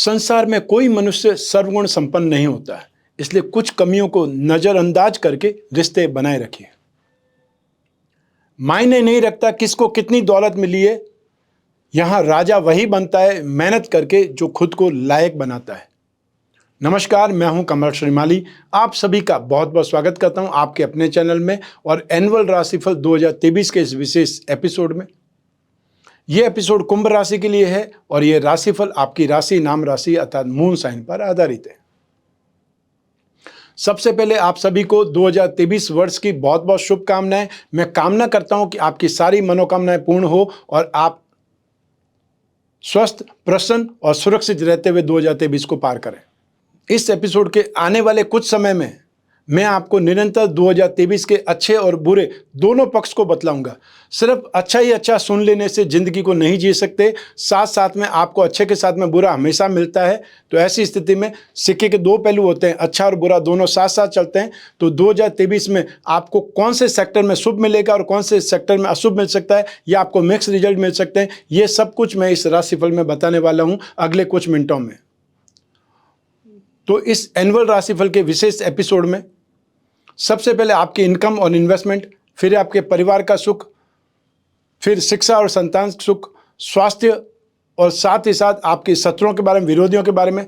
संसार में कोई मनुष्य सर्वगुण संपन्न नहीं होता है, इसलिए कुछ कमियों को नजरअंदाज करके रिश्ते बनाए रखिए। मायने नहीं रखता किसको कितनी दौलत मिली है, यहां राजा वही बनता है मेहनत करके जो खुद को लायक बनाता है। नमस्कार, मैं हूं कमल श्रीमाली। आप सभी का बहुत बहुत स्वागत करता हूं आपके अपने चैनल में और एनुअल राशिफल 2023 के इस विशेष एपिसोड में। यह एपिसोड कुंभ राशि के लिए है और यह राशिफल आपकी राशि नाम राशि अर्थात मून साइन पर आधारित है। सबसे पहले आप सभी को 2023 वर्ष की बहुत बहुत शुभकामनाएं। मैं कामना करता हूं कि आपकी सारी मनोकामनाएं पूर्ण हो और आप स्वस्थ, प्रसन्न और सुरक्षित रहते हुए 2023 को पार करें। इस एपिसोड के आने वाले कुछ समय में मैं आपको निरंतर 2023 के अच्छे और बुरे दोनों पक्ष को बतलाऊंगा। सिर्फ अच्छा ही अच्छा सुन लेने से जिंदगी को नहीं जी सकते, साथ साथ में आपको अच्छे के साथ में बुरा हमेशा मिलता है। तो ऐसी स्थिति में सिक्के के दो पहलू होते हैं, अच्छा और बुरा दोनों साथ साथ चलते हैं। तो 2023 में आपको कौन से सेक्टर में शुभ मिलेगा और कौन से सेक्टर में अशुभ मिल सकता है या आपको मिक्स रिजल्ट मिल सकते हैं, ये सब कुछ मैं इस राशिफल में बताने वाला हूँ अगले कुछ मिनटों में। तो इस एनुअल राशिफल के विशेष एपिसोड में सबसे पहले आपकी इनकम और इन्वेस्टमेंट, फिर आपके परिवार का सुख, फिर शिक्षा और संतान सुख, स्वास्थ्य और साथ ही साथ आपके शत्रुओं के बारे में, विरोधियों के बारे में,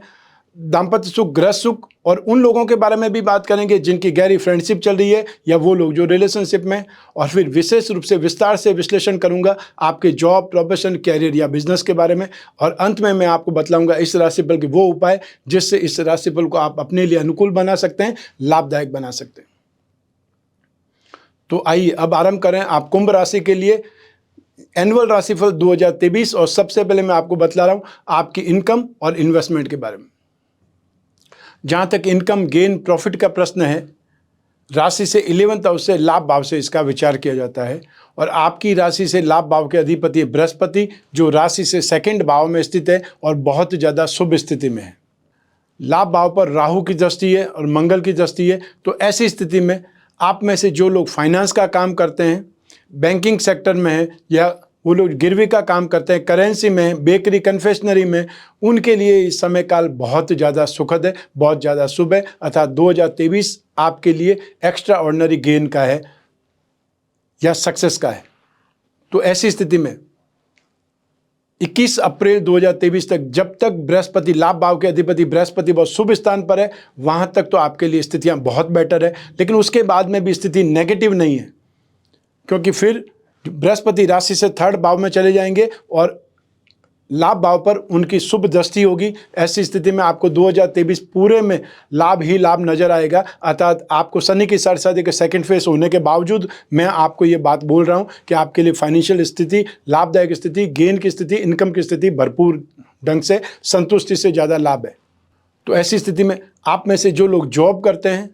दाम्पत्य सुख, गृह सुख और उन लोगों के बारे में भी बात करेंगे जिनकी गहरी फ्रेंडशिप चल रही है या वो लोग जो रिलेशनशिप में। और फिर विशेष रूप से विस्तार से विश्लेषण करूंगा आपके जॉब, प्रोफेशन, कैरियर या बिजनेस के बारे में। और अंत में मैं आपको बतलाऊंगा इस राशिफल के वो उपाय जिससे इस राशिफल को आप अपने लिए अनुकूल बना सकते हैं, लाभदायक बना सकते हैं। तो आइए अब आरंभ करें आप कुंभ राशि के लिए एनुअल राशिफल 2023। और सबसे पहले मैं आपको बतला रहा हूं आपकी इनकम और इन्वेस्टमेंट के बारे में। जहां तक इनकम गेन प्रॉफिट का प्रश्न है, राशि से 11th हाउस से लाभ भाव से इसका विचार किया जाता है। और आपकी राशि से लाभ भाव के अधिपति बृहस्पति जो राशि से 2nd भाव में स्थित है और बहुत ज़्यादा शुभ स्थिति में है। लाभ भाव पर राहु की दृष्टि है और मंगल की दृष्टि है। तो ऐसी स्थिति में आप में से जो लोग फाइनेंस का काम करते हैं, बैंकिंग सेक्टर में है या वो लोग गिरवी का काम करते हैं, करेंसी में, बेकरी, कन्फेक्शनरी में, उनके लिए इस समय काल बहुत ज़्यादा सुखद है, बहुत ज़्यादा शुभ है। अर्थात 2023 आपके लिए एक्स्ट्रा ऑर्डिनरी गेन का है या सक्सेस का है। तो ऐसी स्थिति में 21 अप्रैल 2023 तक, जब तक बृहस्पति, लाभ भाव के अधिपति बृहस्पति बहुत शुभ स्थान पर है, वहां तक तो आपके लिए स्थितियां बहुत बेटर है। लेकिन उसके बाद में भी स्थिति नेगेटिव नहीं है, क्योंकि फिर बृहस्पति राशि से 3rd भाव में चले जाएंगे और लाभ भाव पर उनकी शुभ दृष्टि होगी। ऐसी स्थिति में आपको 2023 पूरे में लाभ ही लाभ नजर आएगा। अर्थात आपको शनि की सरसादी के 2nd फेज होने के बावजूद मैं आपको ये बात बोल रहा हूँ कि आपके लिए फाइनेंशियल स्थिति, लाभदायक स्थिति, गेन की स्थिति, इनकम की स्थिति भरपूर ढंग से, संतुष्टि से ज़्यादा लाभ है। तो ऐसी स्थिति में आप में से जो लोग जॉब करते हैं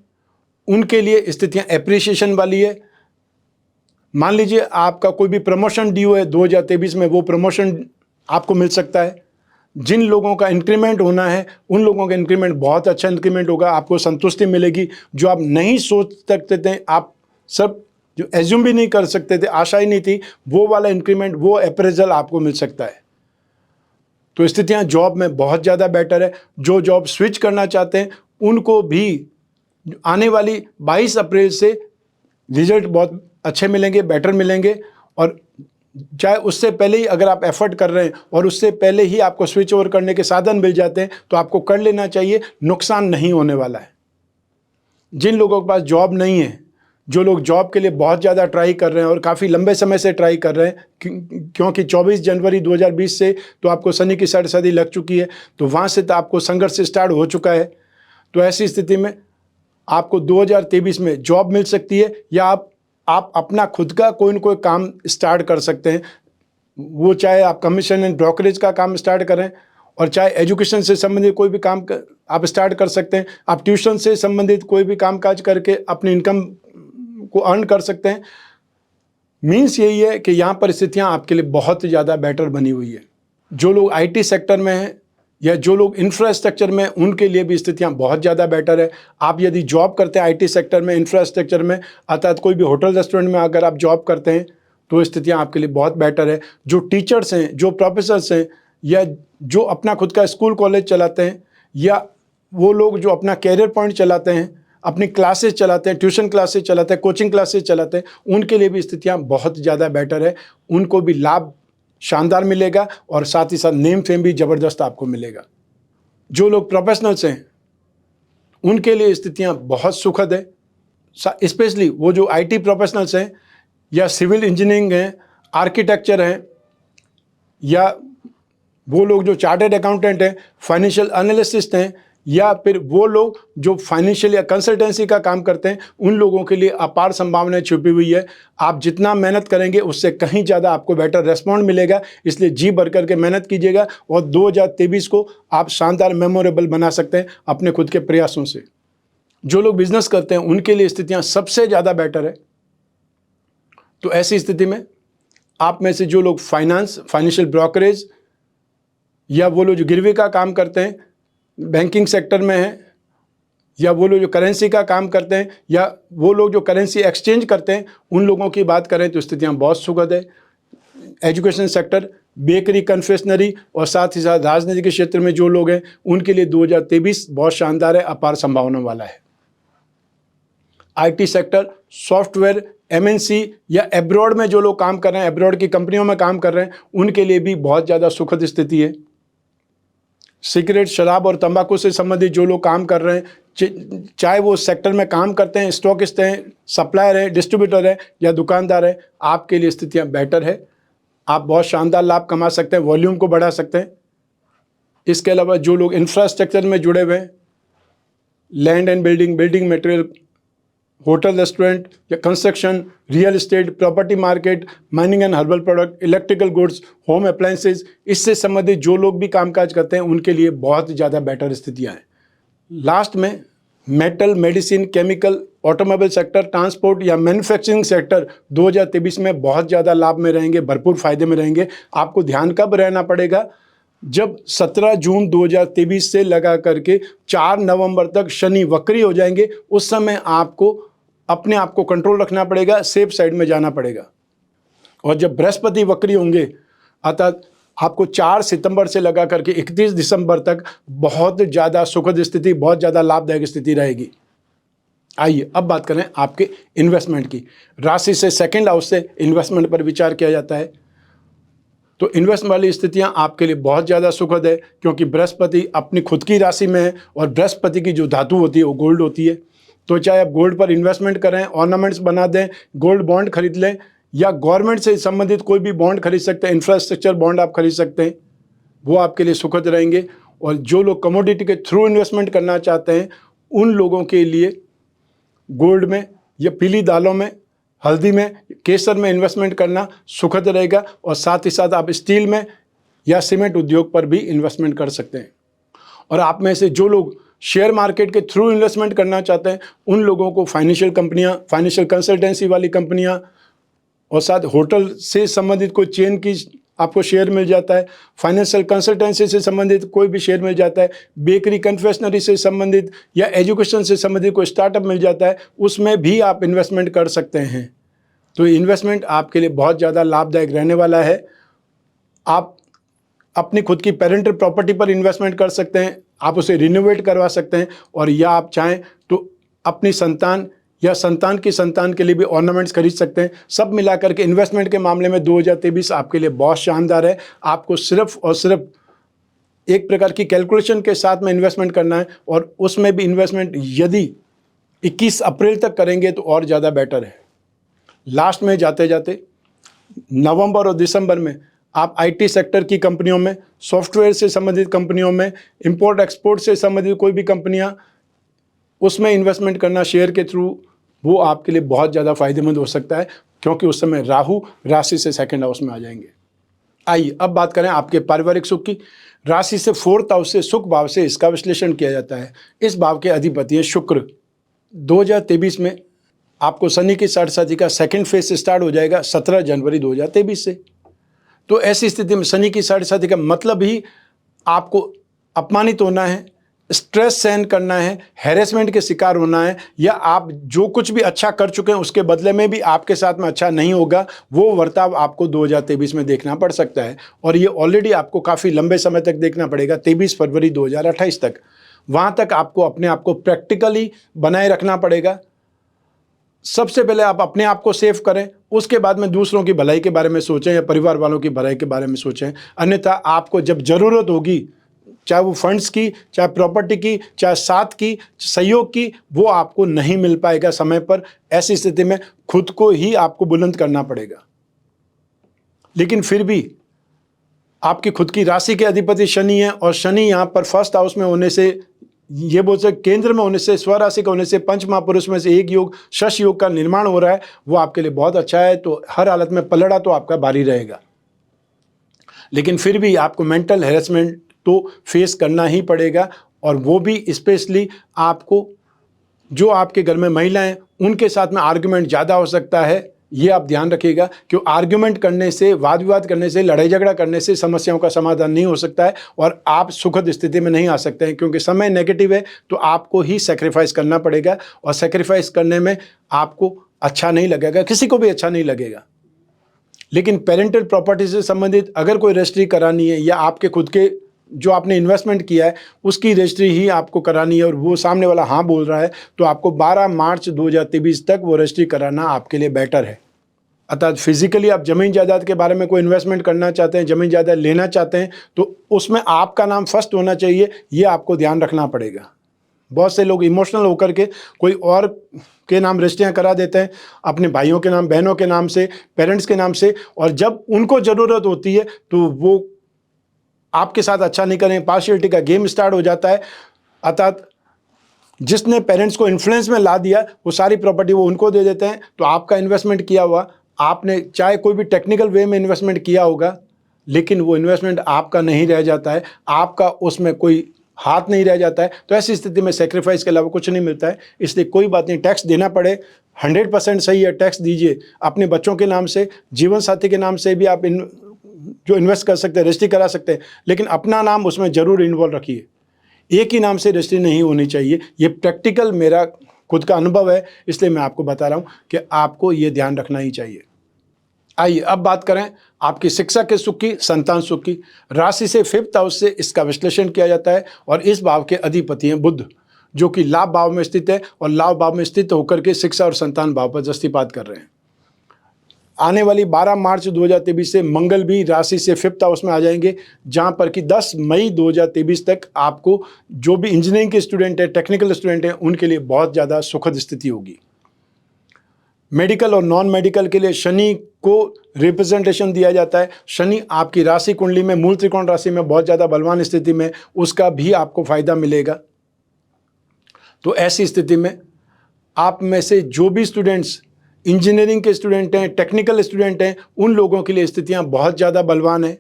उनके लिए स्थितियाँ एप्रिसिएशन वाली है। मान लीजिए आपका कोई भी प्रमोशन ड्यू है 2023 में, वो प्रमोशन आपको मिल सकता है। जिन लोगों का इंक्रीमेंट होना है उन लोगों का इंक्रीमेंट बहुत अच्छा इंक्रीमेंट होगा, आपको संतुष्टि मिलेगी। जो आप नहीं सोच सकते थे, आप सब जो एज्यूम भी नहीं कर सकते थे, आशा ही नहीं थी, वो वाला इंक्रीमेंट, वो अप्रेजल आपको मिल सकता है। तो स्थितियाँ जॉब में बहुत ज़्यादा बेटर है। जो जॉब स्विच करना चाहते हैं उनको भी आने वाली 22 अप्रैल से रिजल्ट बहुत अच्छे मिलेंगे, बेटर मिलेंगे। और चाहे उससे पहले ही अगर आप एफर्ट कर रहे हैं और उससे पहले ही आपको स्विच ओवर करने के साधन मिल जाते हैं तो आपको कर लेना चाहिए, नुकसान नहीं होने वाला है। जिन लोगों के पास जॉब नहीं है, जो लोग जॉब के लिए बहुत ज़्यादा ट्राई कर रहे हैं और काफ़ी लंबे समय से ट्राई कर रहे हैं, क्योंकि 24 जनवरी 2020 से तो आपको शनि की सरसादी लग चुकी है, तो वहाँ से तो आपको संघर्ष स्टार्ट हो चुका है। तो ऐसी स्थिति में आपको 2023 में जॉब मिल सकती है या आप अपना खुद का कोई न कोई काम स्टार्ट कर सकते हैं। वो चाहे आप कमीशन एंड ब्रोकरेज का काम स्टार्ट करें और चाहे एजुकेशन से संबंधित कोई भी काम आप स्टार्ट कर सकते हैं। आप ट्यूशन से संबंधित कोई भी काम काज करके अपनी इनकम को अर्न कर सकते हैं। मीन्स यही है कि यहाँ पर स्थितियाँ आपके लिए बहुत ज़्यादा बेटर बनी हुई है। जो लोग IT सेक्टर में हैं या जो लोग इंफ्रास्ट्रक्चर में, उनके लिए भी स्थितियां बहुत ज़्यादा बेटर है। आप यदि जॉब करते हैं IT सेक्टर में, इंफ्रास्ट्रक्चर में, अर्थात कोई भी होटल रेस्टोरेंट में अगर आप जॉब करते हैं तो स्थितियां आपके लिए बहुत बेटर है। जो टीचर्स हैं, जो प्रोफेसर्स हैं या जो अपना खुद का स्कूल कॉलेज चलाते हैं, या वो लोग जो अपना कैरियर पॉइंट चलाते हैं, अपनी क्लासेस चलाते हैं, ट्यूशन क्लासेस चलाते हैं, कोचिंग क्लासेस चलाते हैं, उनके लिए भी स्थितियाँ बहुत ज़्यादा बेटर है। उनको भी लाभ शानदार मिलेगा और साथ ही साथ नेम फेम भी ज़बरदस्त आपको मिलेगा। जो लोग प्रोफेशनल्स हैं उनके लिए स्थितियाँ बहुत सुखद है, स्पेशली वो जो आईटी प्रोफेशनल्स हैं, या सिविल इंजीनियरिंग हैं, आर्किटेक्चर हैं, या वो लोग जो चार्टर्ड अकाउंटेंट हैं, फाइनेंशियल एनालिस्ट हैं, या फिर वो लोग जो फाइनेंशियल या कंसल्टेंसी का काम करते हैं, उन लोगों के लिए अपार संभावनाएं छुपी हुई है। आप जितना मेहनत करेंगे उससे कहीं ज़्यादा आपको बेटर रेस्पॉन्ड मिलेगा, इसलिए जी भर करके मेहनत कीजिएगा और 2023 को आप शानदार मेमोरेबल बना सकते हैं अपने खुद के प्रयासों से। जो लोग बिजनेस करते हैं उनके लिए स्थितियाँ सबसे ज़्यादा बेटर है। तो ऐसी स्थिति में आप में से जो लोग फाइनेंशियल ब्रोकरेज, या वो लोग जो गिरवी का काम करते हैं, बैंकिंग सेक्टर में हैं, या वो लोग जो करेंसी का काम करते हैं, या वो लोग जो करेंसी एक्सचेंज करते हैं, उन लोगों की बात करें तो स्थितियाँ बहुत सुखद है। एजुकेशन सेक्टर, बेकरी, कन्फेक्शनरी और साथ ही साथ राजनीति के क्षेत्र में जो लोग हैं उनके लिए 2023 बहुत शानदार है, अपार संभावना वाला है। आईटी सेक्टर, सॉफ्टवेयर, एमएनसी या एब्रॉड में जो लोग काम कर रहे हैं, एब्रॉड की कंपनियों में काम कर रहे हैं, उनके लिए भी बहुत ज़्यादा सुखद स्थिति है। सिगरेट, शराब और तंबाकू से संबंधित जो लोग काम कर रहे हैं, चाहे वो सेक्टर में काम करते हैं, स्टॉकिस्ट हैं, सप्लायर हैं, डिस्ट्रीब्यूटर हैं या दुकानदार हैं, आपके लिए स्थितियां बेटर है। आप बहुत शानदार लाभ कमा सकते हैं, वॉल्यूम को बढ़ा सकते हैं। इसके अलावा जो लोग इंफ्रास्ट्रक्चर में जुड़े हुए हैं, land and building material, hotel, restaurant या construction, real estate, property market, mining and herbal product, electrical goods, home appliances, इससे संबंधित जो लोग भी कामकाज करते हैं उनके लिए बहुत ज़्यादा बेटर स्थितियाँ हैं। लास्ट में metal, medicine, chemical, automobile sector, transport या मैन्युफैक्चरिंग सेक्टर 2023 में बहुत ज़्यादा लाभ में रहेंगे, भरपूर फायदे में रहेंगे। आपको ध्यान कब रहना पड़ेगा? जब 17 जून 2023 से लगा करके 4 नवंबर तक शनि वक्री हो जाएंगे, उस समय आपको अपने आप को कंट्रोल रखना पड़ेगा, सेफ साइड में जाना पड़ेगा। और जब बृहस्पति वक्री होंगे, अर्थात आपको 4 सितंबर से लगा करके 31 दिसंबर तक बहुत ज़्यादा सुखद स्थिति, बहुत ज़्यादा लाभदायक स्थिति रहेगी। आइए अब बात करें आपके इन्वेस्टमेंट की। राशि से सेकंड हाउस से इन्वेस्टमेंट पर विचार किया जाता है, तो इन्वेस्टमेंट वाली स्थितियां आपके लिए बहुत ज़्यादा सुखद है, क्योंकि बृहस्पति अपनी खुद की राशि में है और बृहस्पति की जो धातु होती है वो गोल्ड होती है। तो चाहे आप गोल्ड पर इन्वेस्टमेंट करें, ऑर्नामेंट्स बना दें, गोल्ड बॉन्ड खरीद लें, या गवर्नमेंट से संबंधित कोई भी बॉन्ड खरीद सकते हैं, इंफ्रास्ट्रक्चर बॉन्ड आप खरीद सकते हैं, वो आपके लिए सुखद रहेंगे। और जो लोग कमोडिटी के थ्रू इन्वेस्टमेंट करना चाहते हैं उन लोगों के लिए गोल्ड में या पीली दालों में, हल्दी में, केसर में इन्वेस्टमेंट करना सुखद रहेगा। और साथ ही साथ आप स्टील में या सीमेंट उद्योग पर भी इन्वेस्टमेंट कर सकते हैं। और आप में से जो लोग शेयर मार्केट के थ्रू इन्वेस्टमेंट करना चाहते हैं उन लोगों को फाइनेंशियल कंपनियां, फाइनेंशियल कंसल्टेंसी वाली कंपनियां और साथ होटल से संबंधित कोई चेन की आपको शेयर मिल जाता है, फाइनेंशियल कंसल्टेंसी से संबंधित कोई भी शेयर मिल जाता है, बेकरी, कन्फेक्शनरी से संबंधित या एजुकेशन से संबंधित कोई स्टार्टअप मिल जाता है, उसमें भी आप इन्वेस्टमेंट कर सकते हैं। तो इन्वेस्टमेंट आपके लिए बहुत ज़्यादा लाभदायक रहने वाला है। आप अपनी खुद की पेरेंटल प्रॉपर्टी पर इन्वेस्टमेंट कर सकते हैं, आप उसे रिनोवेट करवा सकते हैं, और या आप चाहें तो अपनी संतान या संतान की संतान के लिए भी ऑर्नामेंट्स खरीद सकते हैं। सब मिलाकर के इन्वेस्टमेंट के मामले में 2023 आपके लिए बहुत शानदार है। आपको सिर्फ और सिर्फ एक प्रकार की कैलकुलेशन के साथ में इन्वेस्टमेंट करना है, और उसमें भी इन्वेस्टमेंट यदि 21 अप्रैल तक करेंगे तो और ज़्यादा बेटर है। लास्ट में जाते जाते नवंबर और दिसंबर में आप आईटी सेक्टर की कंपनियों में, सॉफ्टवेयर से संबंधित कंपनियों में, इंपोर्ट एक्सपोर्ट से संबंधित कोई भी कंपनियां, उसमें इन्वेस्टमेंट करना शेयर के थ्रू, वो आपके लिए बहुत ज़्यादा फायदेमंद हो सकता है, क्योंकि उस समय राहु राशि से सेकंड हाउस में आ जाएंगे। आइए अब बात करें आपके पारिवारिक सुख की। राशि से 4th हाउस से, सुख भाव से इसका विश्लेषण किया जाता है। इस भाव के अधिपति है शुक्र। 2023 में आपको शनि की साढ़ेसाती का सेकंड फेज स्टार्ट हो जाएगा 17 जनवरी 2023 से। तो ऐसी स्थिति में शनि की साढ़ेसाती का मतलब ही आपको अपमानित होना है, स्ट्रेस सहन करना है, हैरेसमेंट के शिकार होना है, या आप जो कुछ भी अच्छा कर चुके हैं उसके बदले में भी आपके साथ में अच्छा नहीं होगा, वो वर्ताव आपको 2023 में देखना पड़ सकता है। और ये ऑलरेडी आपको काफ़ी लंबे समय तक देखना पड़ेगा, 23 फरवरी 2028 तक। वहाँ तक आपको अपने आप को प्रैक्टिकली बनाए रखना पड़ेगा। सबसे पहले आप अपने आप को सेव करें, उसके बाद में दूसरों की भलाई के बारे में सोचें या परिवार वालों की भलाई के बारे में सोचें। अन्यथा आपको जब ज़रूरत होगी, चाहे वो फंड्स की, चाहे प्रॉपर्टी की, चाहे साथ की, सहयोग की, वो आपको नहीं मिल पाएगा समय पर। ऐसी स्थिति में खुद को ही आपको बुलंद करना पड़ेगा। लेकिन फिर भी आपकी खुद की राशि के अधिपति शनि है, और शनि यहाँ पर फर्स्ट हाउस में होने से, ये बोल सकते केंद्र में होने से, स्वराशि का होने से, पंच महापुरुष में से एक योग शश योग का निर्माण हो रहा है, वो आपके लिए बहुत अच्छा है। तो हर हालत में पलड़ा तो आपका भारी रहेगा, लेकिन फिर भी आपको मेंटल हैरेसमेंट तो फेस करना ही पड़ेगा। और वो भी स्पेशली आपको, जो आपके घर में महिलाएं, उनके साथ में आर्ग्यूमेंट ज़्यादा हो सकता है, ये आप ध्यान रखिएगा। क्यों आर्ग्यूमेंट करने से, वाद विवाद करने से, लड़ाई झगड़ा करने से समस्याओं का समाधान नहीं हो सकता है, और आप सुखद स्थिति में नहीं आ सकते हैं, क्योंकि समय नेगेटिव है। तो आपको ही सेक्रीफाइस करना पड़ेगा, और सेक्रीफाइस करने में आपको अच्छा नहीं लगेगा, किसी को भी अच्छा नहीं लगेगा। लेकिन पेरेंटल प्रॉपर्टी से संबंधित अगर कोई रजिस्ट्री करानी है, या आपके खुद के जो आपने इन्वेस्टमेंट किया है उसकी रजिस्ट्री ही आपको करानी है, और वो सामने वाला हाँ बोल रहा है, तो आपको 12 मार्च 2023 तक वो रजिस्ट्री कराना आपके लिए बेटर है। अर्थात फिजिकली आप जमीन जायदाद के बारे में कोई इन्वेस्टमेंट करना चाहते हैं, जमीन जायदाद लेना चाहते हैं, तो उसमें आपका नाम फर्स्ट होना चाहिए, ये आपको ध्यान रखना पड़ेगा। बहुत से लोग इमोशनल होकर के कोई और के नाम रजिस्ट्रियाँ करा देते हैं, अपने भाइयों के नाम, बहनों के नाम से, पेरेंट्स के नाम से, और जब उनको ज़रूरत होती है तो वो आपके साथ अच्छा नहीं करें, पार्शियलिटी का गेम स्टार्ट हो जाता है। अर्थात जिसने पेरेंट्स को इन्फ्लुएंस में ला दिया, वो सारी प्रॉपर्टी वो उनको दे देते हैं। तो आपका इन्वेस्टमेंट किया हुआ, आपने चाहे कोई भी टेक्निकल वे में इन्वेस्टमेंट किया होगा, लेकिन वो इन्वेस्टमेंट आपका नहीं रह जाता है, आपका उसमें कोई हाथ नहीं रह जाता है। तो ऐसी स्थिति में सेक्रीफाइस के अलावा कुछ नहीं मिलता है। इसलिए कोई बात नहीं, टैक्स देना पड़े 100% सही है, टैक्स दीजिए। अपने बच्चों के नाम से, जीवन साथी के नाम से भी आप जो इन्वेस्ट कर सकते हैं, रजिस्ट्री करा सकते हैं, लेकिन अपना नाम उसमें ज़रूर इन्वॉल्व रखिए। एक ही नाम से रजिस्ट्री नहीं होनी चाहिए। ये प्रैक्टिकल मेरा खुद का अनुभव है, इसलिए मैं आपको बता रहा हूँ कि आपको ये ध्यान रखना ही चाहिए। आइए अब बात करें आपकी शिक्षा के सुख की, संतान सुख की। राशि से 5th हाउस से इसका विश्लेषण किया जाता है, और इस भाव के अधिपति हैं बुध, जो कि लाभ भाव में स्थित है, और लाभ भाव में स्थित होकर के शिक्षा और संतान भाव पर दृष्टिपात कर रहे हैं। आने वाली 12 मार्च 2023 से मंगल भी राशि से 5th हाउस में आ जाएंगे, जहां पर कि 10 मई 2023 तक आपको जो भी इंजीनियरिंग के स्टूडेंट हैं, टेक्निकल स्टूडेंट हैं, उनके लिए बहुत ज़्यादा सुखद स्थिति होगी। मेडिकल और नॉन मेडिकल के लिए शनि को रिप्रेजेंटेशन दिया जाता है। शनि आपकी राशि कुंडली में मूल त्रिकोण राशि में बहुत ज़्यादा बलवान स्थिति में, उसका भी आपको फायदा मिलेगा। तो ऐसी स्थिति में आप में से जो भी स्टूडेंट्स इंजीनियरिंग के स्टूडेंट हैं, टेक्निकल स्टूडेंट हैं, उन लोगों के लिए स्थितियां बहुत ज़्यादा बलवान है।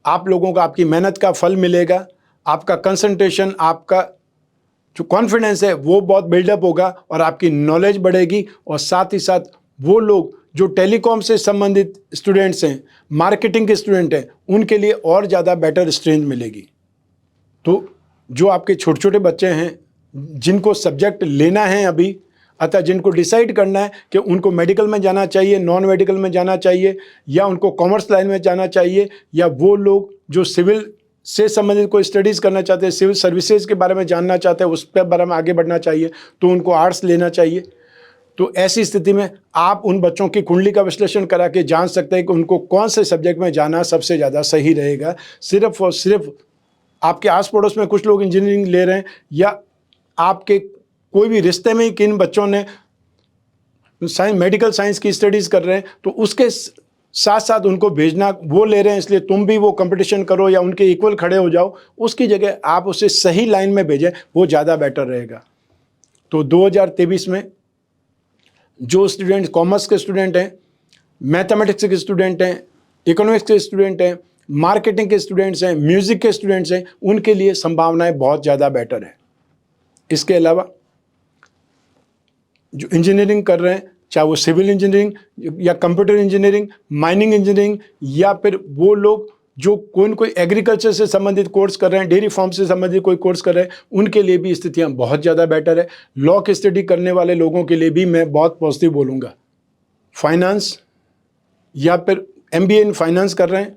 आप लोगों को आपकी मेहनत का फल मिलेगा, आपका कंसंट्रेशन, आपका जो कॉन्फिडेंस है वो बहुत बिल्डअप होगा, और आपकी नॉलेज बढ़ेगी। और साथ ही साथ वो लोग जो टेलीकॉम से संबंधित स्टूडेंट्स हैं, मार्केटिंग के स्टूडेंट हैं, उनके लिए और ज़्यादा बेटर स्ट्रेंथ मिलेगी। तो जो आपके छोटे छोटे बच्चे हैं, जिनको सब्जेक्ट लेना है अभी, अतः जिनको डिसाइड करना है कि उनको मेडिकल में जाना चाहिए, नॉन मेडिकल में जाना चाहिए, या उनको कॉमर्स लाइन में जाना चाहिए, या वो लोग जो सिविल से संबंधित कोई स्टडीज़ करना चाहते हैं, सिविल सर्विसेज के बारे में जानना चाहते हैं, उस पर बारे में आगे बढ़ना चाहिए, तो उनको आर्ट्स लेना चाहिए। तो ऐसी स्थिति में आप उन बच्चों की कुंडली का विश्लेषण करा के जान सकते हैं कि उनको कौन से सब्जेक्ट में जाना सबसे ज़्यादा सही रहेगा। सिर्फ और सिर्फ आपके आस पड़ोस में कुछ लोग इंजीनियरिंग ले रहे हैं, या आपके कोई भी रिश्ते में ही किन बच्चों ने मेडिकल साइंस की स्टडीज़ कर रहे हैं, तो उसके साथ साथ उनको भेजना, वो ले रहे हैं इसलिए तुम भी वो कंपटीशन करो या उनके इक्वल खड़े हो जाओ, उसकी जगह आप उसे सही लाइन में भेजें, वो ज़्यादा बेटर रहेगा। तो 2023 में जो स्टूडेंट कॉमर्स के स्टूडेंट हैं, मैथमेटिक्स के स्टूडेंट हैं, इकोनॉमिक्स के स्टूडेंट हैं, मार्केटिंग के स्टूडेंट्स हैं, म्यूज़िक के स्टूडेंट्स हैं, उनके लिए संभावनाएं बहुत ज़्यादा बेटर है। इसके अलावा जो इंजीनियरिंग कर रहे हैं, चाहे वो सिविल इंजीनियरिंग या कंप्यूटर इंजीनियरिंग, माइनिंग इंजीनियरिंग, या फिर वो लोग जो कोई न कोई एग्रीकल्चर से संबंधित कोर्स कर रहे हैं, डेयरी फार्म से संबंधित कोई कोर्स कर रहे हैं, उनके लिए भी स्थितियां बहुत ज़्यादा बेटर है। लॉ की स्टडी करने वाले लोगों के लिए भी मैं बहुत पॉजिटिव बोलूँगा। फाइनेंस या फिर MBA इन फाइनेंस कर रहे हैं,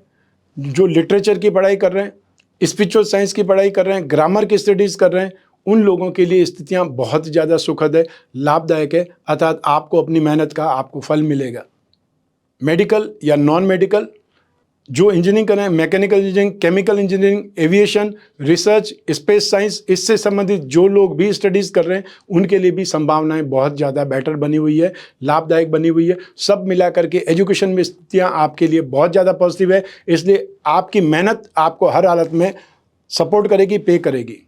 जो लिटरेचर की पढ़ाई कर रहे हैं, स्पिरिचुअल साइंस की पढ़ाई कर रहे हैं, ग्रामर की स्टडीज़ कर रहे हैं, उन लोगों के लिए स्थितियां बहुत ज़्यादा सुखद है, लाभदायक है, अर्थात आपको अपनी मेहनत का आपको फल मिलेगा। मेडिकल या नॉन मेडिकल, जो इंजीनियरिंग कर रहे हैं, mechanical engineering, chemical engineering, aviation, research, space science, इससे संबंधित जो लोग भी स्टडीज़ कर रहे हैं, उनके लिए भी संभावनाएं बहुत ज़्यादा बेटर बनी हुई है, लाभदायक बनी हुई है। सब मिला करके एजुकेशन में स्थितियाँ आपके लिए बहुत ज़्यादा पॉजिटिव है, इसलिए आपकी मेहनत आपको हर हालत में सपोर्ट करेगी, पे करेगी।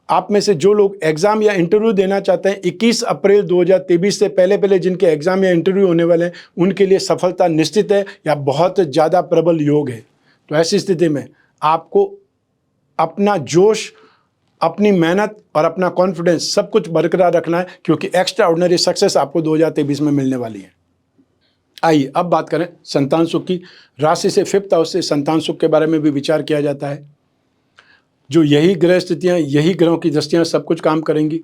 आप में से जो लोग एग्ज़ाम या इंटरव्यू देना चाहते हैं, 21 अप्रैल 2023 से पहले जिनके एग्ज़ाम या इंटरव्यू होने वाले हैं, उनके लिए सफलता निश्चित है या बहुत ज़्यादा प्रबल योग है। तो ऐसी स्थिति में आपको अपना जोश, अपनी मेहनत और अपना कॉन्फिडेंस सब कुछ बरकरार रखना है, क्योंकि एक्स्ट्रा ऑर्डिनरी सक्सेस आपको 2023 में मिलने वाली है। आइए अब बात करें संतान सुख की। राशि से 5th हाउस से संतान सुख के बारे में भी विचार किया जाता है। जो यही ग्रह स्थितियाँ, यही ग्रहों की दृष्टियाँ सब कुछ काम करेंगी।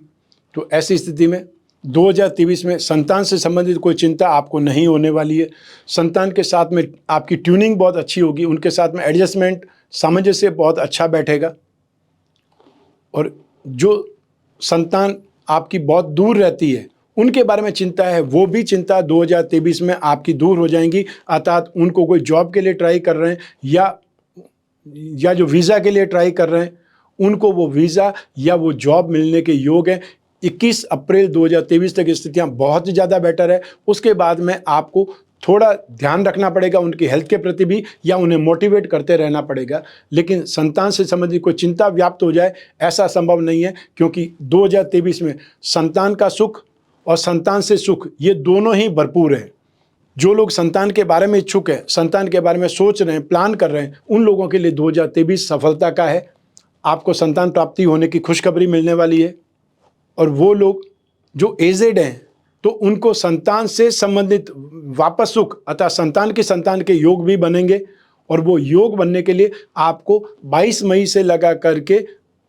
तो ऐसी स्थिति में 2023 में संतान से संबंधित कोई चिंता आपको नहीं होने वाली है। संतान के साथ में आपकी ट्यूनिंग बहुत अच्छी होगी, उनके साथ में एडजस्टमेंट, सामंजस्य बहुत अच्छा बैठेगा। और जो संतान आपकी बहुत दूर रहती है, उनके बारे में चिंता है, वो भी चिंता 2023 में आपकी दूर हो जाएंगी। अर्थात उनको कोई जॉब के लिए ट्राई कर रहे हैं या जो वीज़ा के लिए ट्राई कर रहे हैं, उनको वो वीज़ा या वो जॉब मिलने के योग हैं। 21 अप्रैल 2023 तक स्थितियां बहुत ज़्यादा बेटर है। उसके बाद में आपको थोड़ा ध्यान रखना पड़ेगा उनकी हेल्थ के प्रति भी, या उन्हें मोटिवेट करते रहना पड़ेगा। लेकिन संतान से संबंधित कोई चिंता व्याप्त हो जाए, ऐसा संभव नहीं है, क्योंकि 2023 में संतान का सुख और संतान से सुख, ये दोनों ही भरपूर हैं। जो लोग संतान के बारे में इच्छुक हैं, संतान के बारे में सोच रहे हैं, प्लान कर रहे हैं, उन लोगों के लिए 2023 सफलता का है। आपको संतान प्राप्ति होने की खुशखबरी मिलने वाली है। और वो लोग जो एजेड हैं, तो उनको संतान से संबंधित वापस सुख अर्थात संतान के योग भी बनेंगे। और वो योग बनने के लिए आपको 22 मई से लगा करके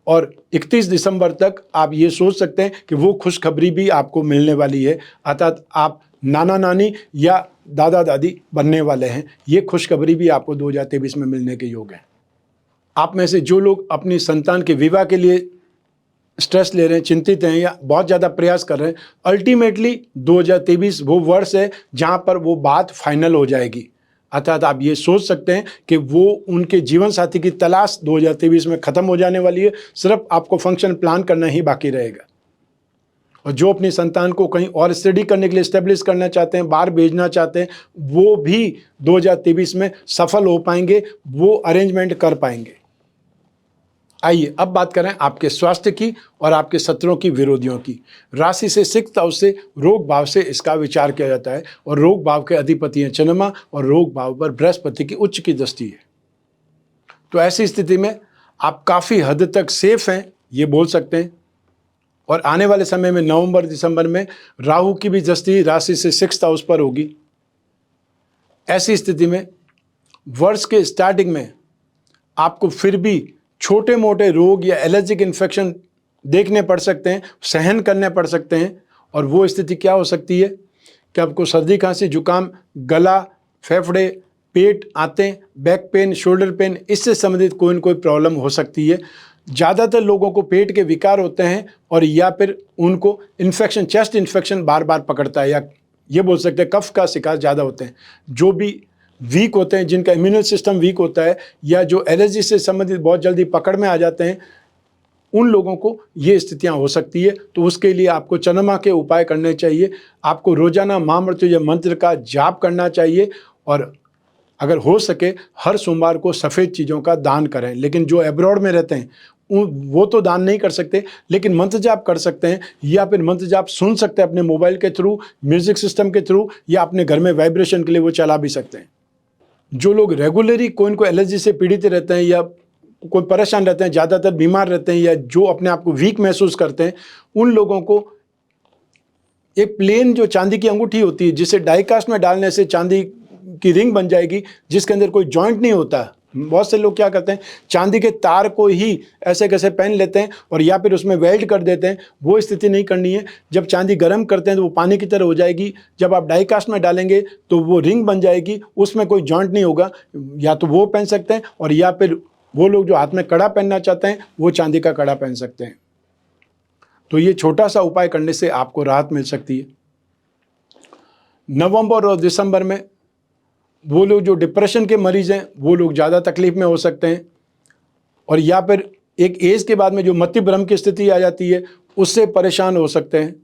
और 31 दिसंबर तक आप ये सोच सकते हैं कि वो खुशखबरी भी आपको मिलने वाली है। अर्थात आप नाना नानी या दादा दादी बनने वाले हैं। ये खुशखबरी भी आपको 2023 में मिलने के योग हैं। आप में से जो लोग अपनी संतान के विवाह के लिए स्ट्रेस ले रहे हैं, चिंतित हैं या बहुत ज़्यादा प्रयास कर रहे हैं, अल्टीमेटली 2023 वो वर्ष है जहाँ पर वो बात फाइनल हो जाएगी। अर्थात आप ये सोच सकते हैं कि वो उनके जीवन साथी की तलाश 2023 में ख़त्म हो जाने वाली है। सिर्फ आपको फंक्शन प्लान करना ही बाकी रहेगा। और जो अपनी संतान को कहीं और स्टडी करने के लिए इस्टेब्लिश करना चाहते हैं, बाहर भेजना चाहते हैं, वो भी 2023 में सफल हो पाएंगे, वो अरेंजमेंट कर पाएंगे। आइए अब बात करें आपके स्वास्थ्य की और आपके शत्रुओं की, विरोधियों की। राशि से 6th हाउस से रोग भाव से इसका विचार किया जाता है। और रोग भाव के अधिपति हैं चंद्रमा, और रोग भाव पर बृहस्पति की उच्च की दृष्टि है। तो ऐसी स्थिति में आप काफ़ी हद तक सेफ हैं, ये बोल सकते हैं। और आने वाले समय में नवंबर दिसंबर में राहु की भी दृष्टि राशि से 6th हाउस पर होगी। ऐसी स्थिति में वर्ष के स्टार्टिंग में आपको फिर भी छोटे मोटे रोग या एलर्जिक इन्फेक्शन देखने पड़ सकते हैं, सहन करने पड़ सकते हैं। और वो स्थिति क्या हो सकती है कि आपको सर्दी, खांसी, जुकाम, गला, फेफड़े, पेट, आंतें, बैक पेन, शोल्डर पेन, इससे संबंधित कोई न कोई प्रॉब्लम हो सकती है। ज़्यादातर लोगों को पेट के विकार होते हैं, और या फिर उनको इन्फेक्शन, चेस्ट इन्फेक्शन बार बार पकड़ता है, या ये बोल सकते हैं कफ का शिकार ज़्यादा होते हैं। जो भी वीक होते हैं, जिनका इम्यून सिस्टम वीक होता है, या जो एलर्जी से संबंधित बहुत जल्दी पकड़ में आ जाते हैं, उन लोगों को ये स्थितियां हो सकती है। तो उसके लिए आपको चंद्रमा के उपाय करने चाहिए। आपको रोजाना महामृत्युंजय मंत्र का जाप करना चाहिए। और अगर हो सके हर सोमवार को सफ़ेद चीज़ों का दान करें। लेकिन जो एब्रॉड में रहते हैं वो तो दान नहीं कर सकते, लेकिन मंत्र जाप कर सकते हैं, या फिर मंत्र जाप सुन सकते हैं अपने मोबाइल के थ्रू, म्यूजिक सिस्टम के थ्रू, या अपने घर में वाइब्रेशन के लिए वो चला भी सकते हैं। जो लोग रेगुलरली कोई न कोई एलर्जी से पीड़ित रहते हैं, या कोई परेशान रहते हैं, ज़्यादातर बीमार रहते हैं, या जो अपने आप को वीक महसूस करते हैं, उन लोगों को एक प्लेन जो चांदी की अंगूठी होती है, जिसे डाई कास्ट में डालने से चांदी की रिंग बन जाएगी, जिसके अंदर कोई जॉइंट नहीं होता, बहुत से लोग क्या करते हैं, चांदी के तार को ही ऐसे कैसे पहन लेते हैं और या फिर उसमें वेल्ड कर देते हैं। वो स्थिति नहीं करनी है। जब चांदी गर्म करते हैं तो वो पानी की तरह हो जाएगी। जब आप डाई कास्ट में डालेंगे तो वो रिंग बन जाएगी, उसमें कोई जॉइंट नहीं होगा। या तो वो पहन सकते हैं और या फिर वो लोग जो हाथ में कड़ा पहनना चाहते हैं वो चांदी का कड़ा पहन सकते हैं। तो ये छोटा सा उपाय करने से आपको राहत मिल सकती है। नवंबर और दिसंबर में वो लोग जो डिप्रेशन के मरीज हैं वो लोग ज़्यादा तकलीफ में हो सकते हैं, और या फिर एक एज के बाद में जो मति भ्रम की स्थिति आ जाती है उससे परेशान हो सकते हैं।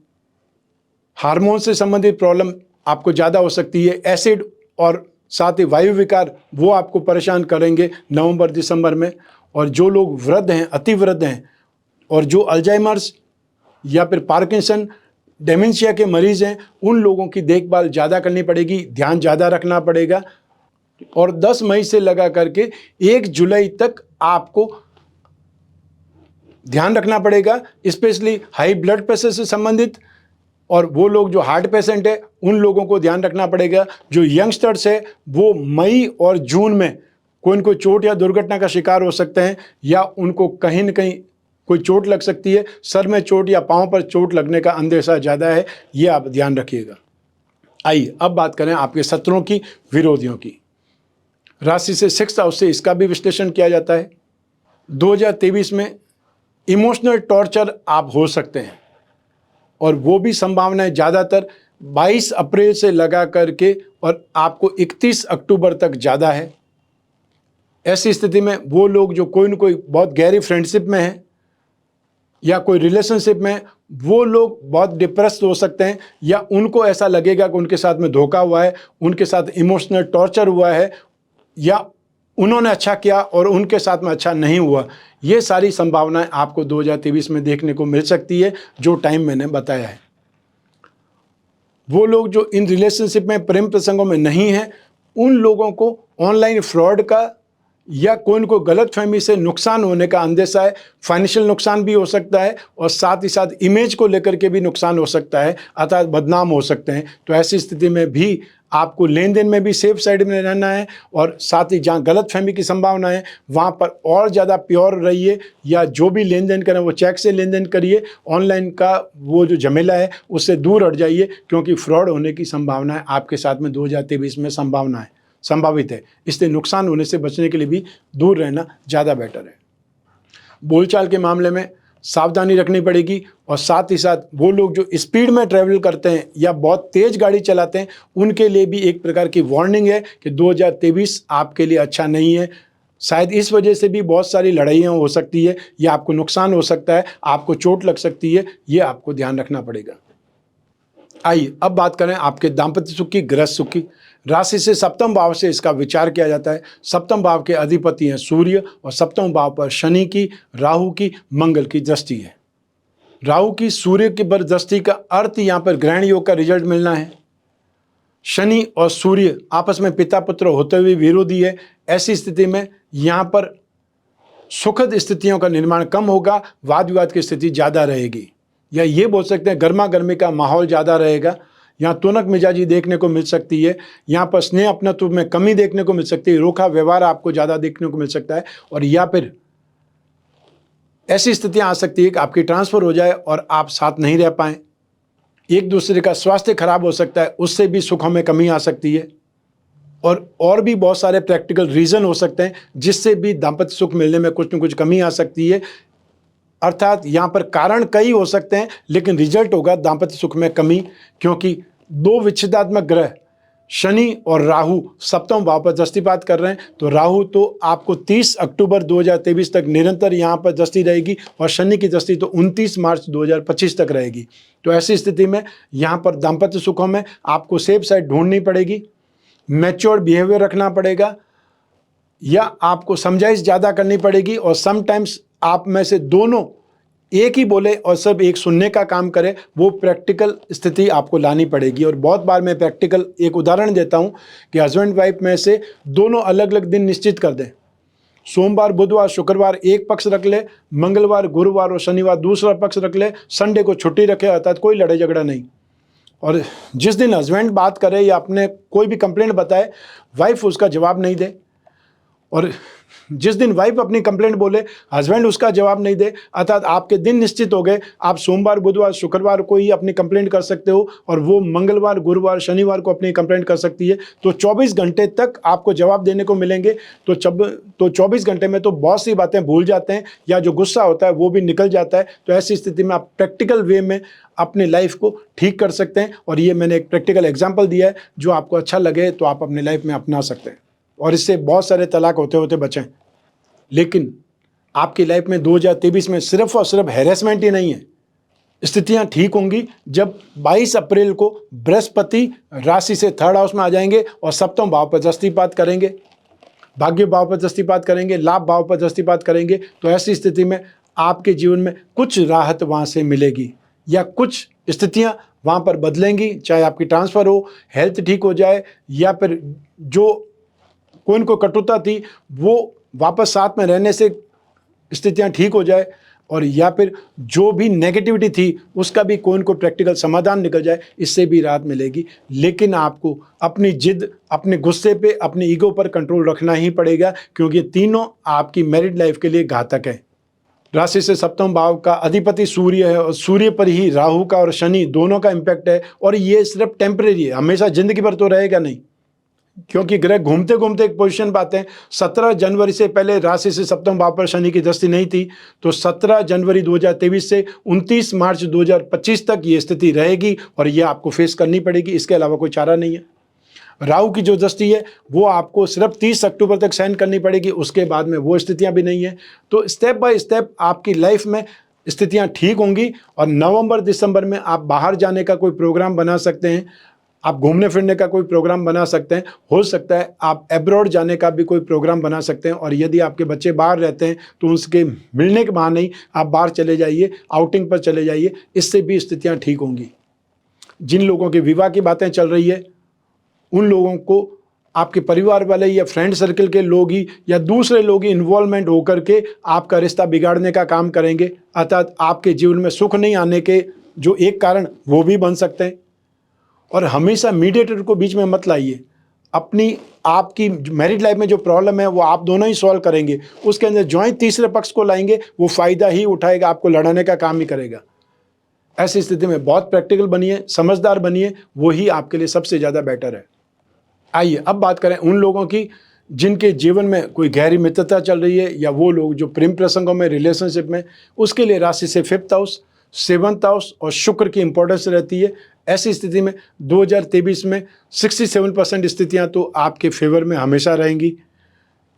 हार्मोन से संबंधित प्रॉब्लम आपको ज़्यादा हो सकती है। एसिड और साथ ही वायु विकार वो आपको परेशान करेंगे नवंबर दिसंबर में। और जो लोग वृद्ध हैं, अति वृद्ध हैं, और जो अल्जाइमर्स या फिर पार्किंसन, डेमेंशिया के मरीज़ हैं, उन लोगों की देखभाल ज़्यादा करनी पड़ेगी, ध्यान ज़्यादा रखना पड़ेगा। और 10 मई से लगा करके 1 जुलाई तक आपको ध्यान रखना पड़ेगा, स्पेशली हाई ब्लड प्रेशर से संबंधित। और वो लोग जो हार्ट पेशेंट है उन लोगों को ध्यान रखना पड़ेगा। जो यंगस्टर्स है वो मई और जून में कोई न कोई चोट या दुर्घटना का शिकार हो सकते हैं, या उनको कहीं न कहीं कोई चोट लग सकती है। सर में चोट या पाँव पर चोट लगने का अंदेशा ज़्यादा है, ये आप ध्यान रखिएगा। आइए अब बात करें आपके शत्रुओं की, विरोधियों की। राशि से 6th हाउस से इसका भी विश्लेषण किया जाता है। 2023 में इमोशनल टॉर्चर आप हो सकते हैं, और वो भी संभावनाएं ज़्यादातर 22 अप्रैल से लगा करके और आपको 31 अक्टूबर तक ज़्यादा है। ऐसी स्थिति में वो लोग जो कोई न कोई बहुत गहरी फ्रेंडशिप में है या कोई रिलेशनशिप में, वो लोग बहुत डिप्रेस्ड हो सकते हैं, या उनको ऐसा लगेगा कि उनके साथ में धोखा हुआ है, उनके साथ इमोशनल टॉर्चर हुआ है, या उन्होंने अच्छा किया और उनके साथ में अच्छा नहीं हुआ। ये सारी संभावनाएं आपको 2023 में देखने को मिल सकती है, जो टाइम मैंने बताया है। वो लोग जो इन रिलेशनशिप में, प्रेम प्रसंगों में नहीं हैं, उन लोगों को ऑनलाइन फ्रॉड का या कोई न कोई गलतफहमी से नुकसान होने का अंदेशा है। फाइनेंशियल नुकसान भी हो सकता है और साथ ही साथ इमेज को लेकर के भी नुकसान हो सकता है, अर्थात बदनाम हो सकते हैं। तो ऐसी स्थिति में भी आपको लेन देन में भी सेफ साइड में रहना है, और साथ ही जहाँ गलतफहमी की संभावना है वहाँ पर और ज़्यादा प्योर रहिए, या जो भी लेन देन करें वो चेक से लेन देन करिए। ऑनलाइन का वो जो झमेला है उससे दूर हट जाइए, क्योंकि फ्रॉड होने की संभावना है आपके साथ में 2023 में संभावित है। इसलिए नुकसान होने से बचने के लिए भी दूर रहना ज़्यादा बेटर है। बोलचाल के मामले में सावधानी रखनी पड़ेगी, और साथ ही साथ वो लोग जो स्पीड में ट्रैवल करते हैं या बहुत तेज़ गाड़ी चलाते हैं उनके लिए भी एक प्रकार की वार्निंग है कि 2023 आपके लिए अच्छा नहीं है। शायद इस वजह से भी बहुत सारी लड़ाइयाँ हो सकती है, या आपको नुकसान हो सकता है, आपको चोट लग सकती है, ये आपको ध्यान रखना पड़ेगा। आइए अब बात करें आपके दाम्पत्य सुख की, गृहस्थ सुख की। राशि से 7वें भाव से इसका विचार किया जाता है। 7वें भाव के अधिपति हैं सूर्य, और 7वें भाव पर शनि की, राहु की, मंगल की दृष्टि है। राहु की सूर्य की पर दृष्टि का अर्थ यहाँ पर ग्रहण योग का रिजल्ट मिलना है। शनि और सूर्य आपस में पिता पुत्र होते हुए विरोधी है। ऐसी स्थिति में यहाँ पर सुखद स्थितियों का निर्माण कम होगा, वाद विवाद की स्थिति ज़्यादा रहेगी, या ये बोल सकते हैं गर्मा गर्मी का माहौल ज़्यादा रहेगा। यहाँ तुनक मिजाजी देखने को मिल सकती है। यहाँ पर स्नेह अपनत्व में कमी देखने को मिल सकती है। रोखा व्यवहार आपको ज़्यादा देखने को मिल सकता है, और या फिर ऐसी स्थितियाँ आ सकती है कि आपकी ट्रांसफ़र हो जाए और आप साथ नहीं रह पाएँ। एक दूसरे का स्वास्थ्य खराब हो सकता है, उससे भी सुखों में कमी आ सकती है। और भी बहुत सारे प्रैक्टिकल रीज़न हो सकते हैं जिससे भी दाम्पत्य सुख मिलने में कुछ न कुछ कमी आ सकती है। अर्थात यहाँ पर कारण कई हो सकते हैं, लेकिन रिजल्ट होगा दाम्पत्य सुख में कमी, क्योंकि 2 विच्छेदात्मक ग्रह शनि और राहु 7वें भाव पर दृष्टिपात कर रहे हैं। तो राहु तो आपको 30 अक्टूबर 2023 तक निरंतर यहाँ पर दृष्टि रहेगी, और शनि की दृष्टि तो 29 मार्च 2025 तक रहेगी। तो ऐसी स्थिति में यहाँ पर दाम्पत्य सुखों में आपको सेफ साइड ढूंढनी पड़ेगी, मैच्योर बिहेवियर रखना पड़ेगा, या आपको समझाइश ज़्यादा करनी पड़ेगी, और समटाइम्स आप में से दोनों एक ही बोले और सब एक सुनने का काम करें, वो प्रैक्टिकल स्थिति आपको लानी पड़ेगी। और बहुत बार मैं प्रैक्टिकल एक उदाहरण देता हूं कि हस्बैंड वाइफ में से दोनों अलग अलग दिन निश्चित कर दें। सोमवार, बुधवार, शुक्रवार एक पक्ष रख ले, मंगलवार, गुरुवार और शनिवार दूसरा पक्ष रख ले, संडे को छुट्टी रखे, अर्थात कोई लड़ाई झगड़ा नहीं। और जिस दिन हस्बैंड बात करे या अपने कोई भी कंप्लेंट बताए, वाइफ उसका जवाब नहीं दे। और जिस दिन वाइफ अपनी कंप्लेंट बोले, हस्बैंड उसका जवाब नहीं दे, अर्थात आपके दिन निश्चित हो गए, आप सोमवार, बुधवार, शुक्रवार को ही अपनी कंप्लेंट कर सकते हो और वो मंगलवार, गुरुवार, शनिवार को अपनी कंप्लेंट कर सकती है। तो 24 घंटे तक आपको जवाब देने को मिलेंगे। तो 24 घंटे में तो बहुत सी बातें भूल जाते हैं या जो गुस्सा होता है वो भी निकल जाता है। तो ऐसी स्थिति में आप प्रैक्टिकल वे में अपनी लाइफ को ठीक कर सकते हैं। और ये मैंने एक प्रैक्टिकल एग्जाम्पल दिया है, जो आपको अच्छा लगे तो आप अपनी लाइफ में अपना सकते हैं और इससे बहुत सारे तलाक होते होते बचें। लेकिन आपकी लाइफ में 2023 में सिर्फ और सिर्फ हैरेसमेंट ही नहीं है। स्थितियां ठीक होंगी जब 22 अप्रैल को बृहस्पति राशि से 3rd हाउस में आ जाएंगे और सप्तम भाव पर दृष्टिपात करेंगे, भाग्य भाव पर दृष्टिपात करेंगे, लाभ भाव पर दृष्टिपात करेंगे। तो ऐसी स्थिति में आपके जीवन में कुछ राहत वहाँ से मिलेगी या कुछ स्थितियाँ वहाँ पर बदलेंगी, चाहे आपकी ट्रांसफ़र हो, हेल्थ ठीक हो जाए, या फिर जो कोई इनको कटुता थी वो वापस साथ में रहने से स्थितियां ठीक हो जाए, और या फिर जो भी नेगेटिविटी थी उसका भी कोई को प्रैक्टिकल समाधान निकल जाए, इससे भी राहत मिलेगी। लेकिन आपको अपनी जिद, अपने गुस्से पे, अपने ईगो पर कंट्रोल रखना ही पड़ेगा, क्योंकि ये तीनों आपकी मैरिड लाइफ के लिए घातक है। राशि से सप्तम भाव का अधिपति सूर्य है और सूर्य पर ही राहु का और शनि दोनों का इम्पैक्ट है। और ये सिर्फ टेम्परेरी है, हमेशा जिंदगी भर तो रहेगा नहीं, क्योंकि ग्रह घूमते घूमते एक पोजीशन पाते हैं। 17 जनवरी से पहले राशि से सप्तम भाव पर शनि की दृष्टि नहीं थी, तो 17 जनवरी 2023 से 29 मार्च 2025 तक ये स्थिति रहेगी और ये आपको फेस करनी पड़ेगी, इसके अलावा कोई चारा नहीं है। राहु की जो दृष्टि है वो आपको सिर्फ 30 अक्टूबर तक सहन करनी पड़ेगी, उसके बाद में वो स्थितियां भी नहीं है। तो स्टेप बाय स्टेप आपकी लाइफ में स्थितियां ठीक होंगी और नवंबर दिसंबर में आप बाहर जाने का कोई प्रोग्राम बना सकते हैं, आप घूमने फिरने का कोई प्रोग्राम बना सकते हैं, हो सकता है आप एब्रॉड जाने का भी कोई प्रोग्राम बना सकते हैं। और यदि आपके बच्चे बाहर रहते हैं तो उसके मिलने के बहाने ही आप बाहर चले जाइए, आउटिंग पर चले जाइए, इससे भी स्थितियां ठीक होंगी। जिन लोगों की विवाह की बातें चल रही है उन लोगों को आपके परिवार वाले या फ्रेंड सर्कल के लोग ही या दूसरे लोग ही इन्वॉल्वमेंट होकर के आपका रिश्ता बिगाड़ने का काम करेंगे, अर्थात आपके जीवन में सुख नहीं आने के जो एक कारण वो भी बन सकते हैं। और हमेशा मीडिएटर को बीच में मत लाइए। अपनी आपकी मैरिड लाइफ में जो प्रॉब्लम है वो आप दोनों ही सॉल्व करेंगे, उसके अंदर ज्वाइंट तीसरे पक्ष को लाएंगे, वो फ़ायदा ही उठाएगा, आपको लड़ाने का काम ही करेगा। ऐसी स्थिति में बहुत प्रैक्टिकल बनिए, समझदार बनिए, वही आपके लिए सबसे ज़्यादा बेटर है। आइए अब बात करें उन लोगों की जिनके जीवन में कोई गहरी मित्रता चल रही है या वो लोग जो प्रेम प्रसंगों में, रिलेशनशिप में, उसके लिए राशि से 5th हाउस, 7th हाउस और शुक्र की इंपॉर्टेंस रहती है। ऐसी स्थिति में 2023 में 67% स्थितियां तो आपके फेवर में हमेशा रहेंगी।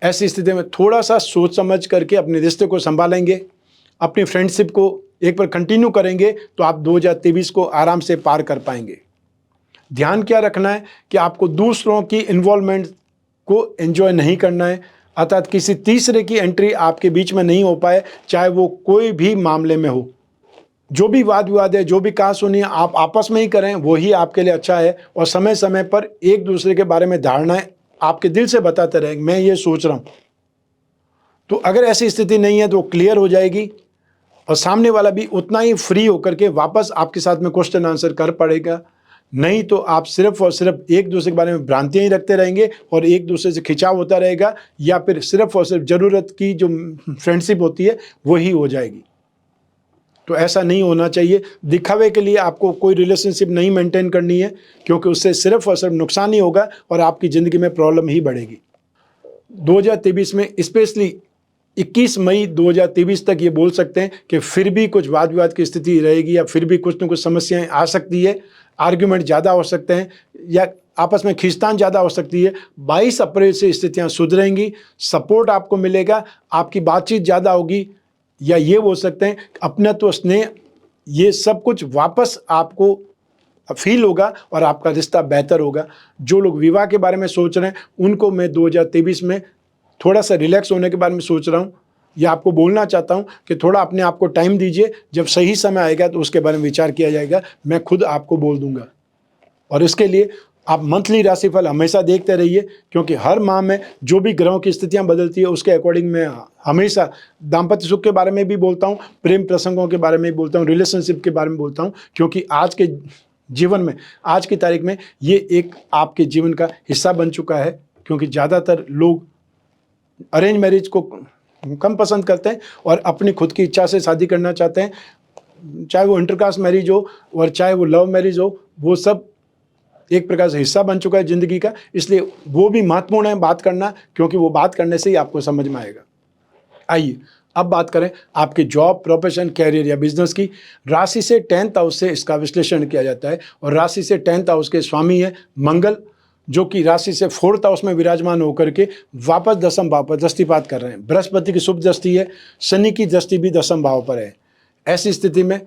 ऐसी स्थिति में थोड़ा सा सोच समझ करके अपने रिश्ते को संभालेंगे, अपनी फ्रेंडशिप को एक बार कंटिन्यू करेंगे तो आप 2023 को आराम से पार कर पाएंगे। ध्यान क्या रखना है कि आपको दूसरों की इन्वॉल्वमेंट को एंजॉय नहीं करना है, अर्थात किसी तीसरे की एंट्री आपके बीच में नहीं हो पाए, चाहे वो कोई भी मामले में हो। जो भी वाद विवाद है, जो भी कहा सुनी है, आप आपस में ही करें, वही आपके लिए अच्छा है। और समय समय पर एक दूसरे के बारे में धारणाएं आपके दिल से बताते रहें, मैं ये सोच रहा हूँ। तो अगर ऐसी स्थिति नहीं है तो क्लियर हो जाएगी और सामने वाला भी उतना ही फ्री होकर के वापस आपके साथ में क्वेश्चन आंसर कर पड़ेगा। नहीं तो आप सिर्फ और सिर्फ एक दूसरे के बारे में भ्रांतियां ही रखते रहेंगे और एक दूसरे से खिंचाव होता रहेगा, या फिर सिर्फ और सिर्फ ज़रूरत की जो फ्रेंडशिप होती है वही हो जाएगी। तो ऐसा नहीं होना चाहिए। दिखावे के लिए आपको कोई रिलेशनशिप नहीं मेंटेन करनी है, क्योंकि उससे सिर्फ और सिर्फ नुकसान ही होगा और आपकी ज़िंदगी में प्रॉब्लम ही बढ़ेगी। 2023 में स्पेशली 21 मई 2023 तक ये बोल सकते हैं कि फिर भी कुछ वाद विवाद की स्थिति रहेगी या फिर भी कुछ न कुछ समस्याएं आ सकती है, आर्ग्यूमेंट ज़्यादा हो सकते हैं या आपस में खींचतान ज़्यादा हो सकती है। 22 अप्रैल से स्थितियाँ सुधरेंगी, सपोर्ट आपको मिलेगा, आपकी बातचीत ज़्यादा होगी, या ये बोल सकते हैं अपनत्व, स्नेह, ये सब कुछ वापस आपको फील होगा और आपका रिश्ता बेहतर होगा। जो लोग विवाह के बारे में सोच रहे हैं उनको मैं 2023 में थोड़ा सा रिलैक्स होने के बारे में सोच रहा हूँ, या आपको बोलना चाहता हूँ कि थोड़ा अपने आप को टाइम दीजिए, जब सही समय आएगा तो उसके बारे में विचार किया जाएगा, मैं खुद आपको बोल दूंगा। और इसके लिए आप मंथली राशिफल हमेशा देखते रहिए, क्योंकि हर माह में जो भी ग्रहों की स्थितियां बदलती है उसके अकॉर्डिंग मैं हमेशा दाम्पत्य सुख के बारे में भी बोलता हूं, प्रेम प्रसंगों के बारे में भी बोलता हूं, रिलेशनशिप के बारे में बोलता हूं, क्योंकि आज के जीवन में, आज की तारीख में ये एक आपके जीवन का हिस्सा बन चुका है। क्योंकि ज़्यादातर लोग अरेंज मैरिज को कम पसंद करते हैं और अपनी खुद की इच्छा से शादी करना चाहते हैं, चाहे वो इंटरकास्ट मैरिज हो और चाहे वो लव मैरिज हो, वो सब एक प्रकार से हिस्सा बन चुका है ज़िंदगी का। इसलिए वो भी महत्वपूर्ण है बात करना, क्योंकि वो बात करने से ही आपको समझ में आएगा। आइए अब बात करें आपके जॉब, प्रोफेशन, कैरियर या बिजनेस की। राशि से 10th हाउस से इसका विश्लेषण किया जाता है और राशि से 10th हाउस के स्वामी है मंगल, जो कि राशि से 4th हाउस में विराजमान होकर के वापस दशम भाव पर दृष्टिपात कर रहे हैं। बृहस्पति की शुभ दृष्टि है, शनि की दृष्टि भी दशम भाव पर है। ऐसी स्थिति में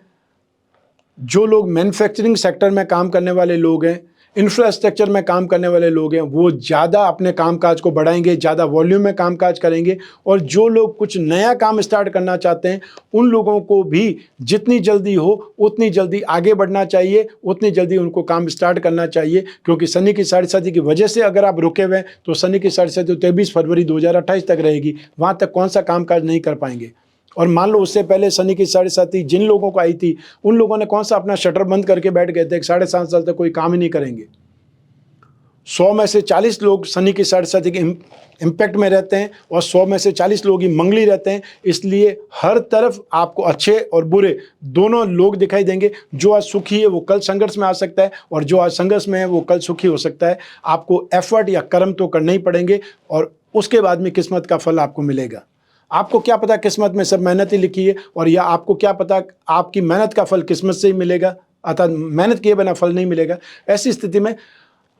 जो लोग मैन्युफैक्चरिंग सेक्टर में काम करने वाले लोग हैं, इंफ्रास्ट्रक्चर में काम करने वाले लोग हैं, वो ज़्यादा अपने कामकाज को बढ़ाएंगे, ज़्यादा वॉल्यूम में कामकाज करेंगे। और जो लोग कुछ नया काम स्टार्ट करना चाहते हैं, उन लोगों को भी जितनी जल्दी हो उतनी जल्दी आगे बढ़ना चाहिए, उतनी जल्दी उनको काम स्टार्ट करना चाहिए। क्योंकि शनि की साढ़ेसाती की वजह से अगर आप रुके हुए हैं तो शनि की साढ़ेसाती 23 फरवरी 2028 तक रहेगी। वहाँ तक कौन सा कामकाज नहीं कर पाएंगे। और मान लो उससे पहले शनि की साढ़ेसाती जिन लोगों को आई थी, उन लोगों ने कौन सा अपना शटर बंद करके बैठ गए थे, 7.5 साल तक कोई काम ही नहीं करेंगे। 100 में से 40 लोग शनि की साढ़ेसाती के इम्पैक्ट में रहते हैं और 100 में से 40 लोग ही मंगली रहते हैं। इसलिए हर तरफ आपको अच्छे और बुरे दोनों लोग दिखाई देंगे। जो आज सुखी है वो कल संघर्ष में आ सकता है और जो आज संघर्ष में है वो कल सुखी हो सकता है। आपको एफर्ट या कर्म तो करने ही पड़ेंगे और उसके बाद में किस्मत का फल आपको मिलेगा। आपको क्या पता किस्मत में सब मेहनत ही लिखी है, और या आपको क्या पता आपकी मेहनत का फल किस्मत से ही मिलेगा, अर्थात मेहनत किए बिना फल नहीं मिलेगा। ऐसी स्थिति में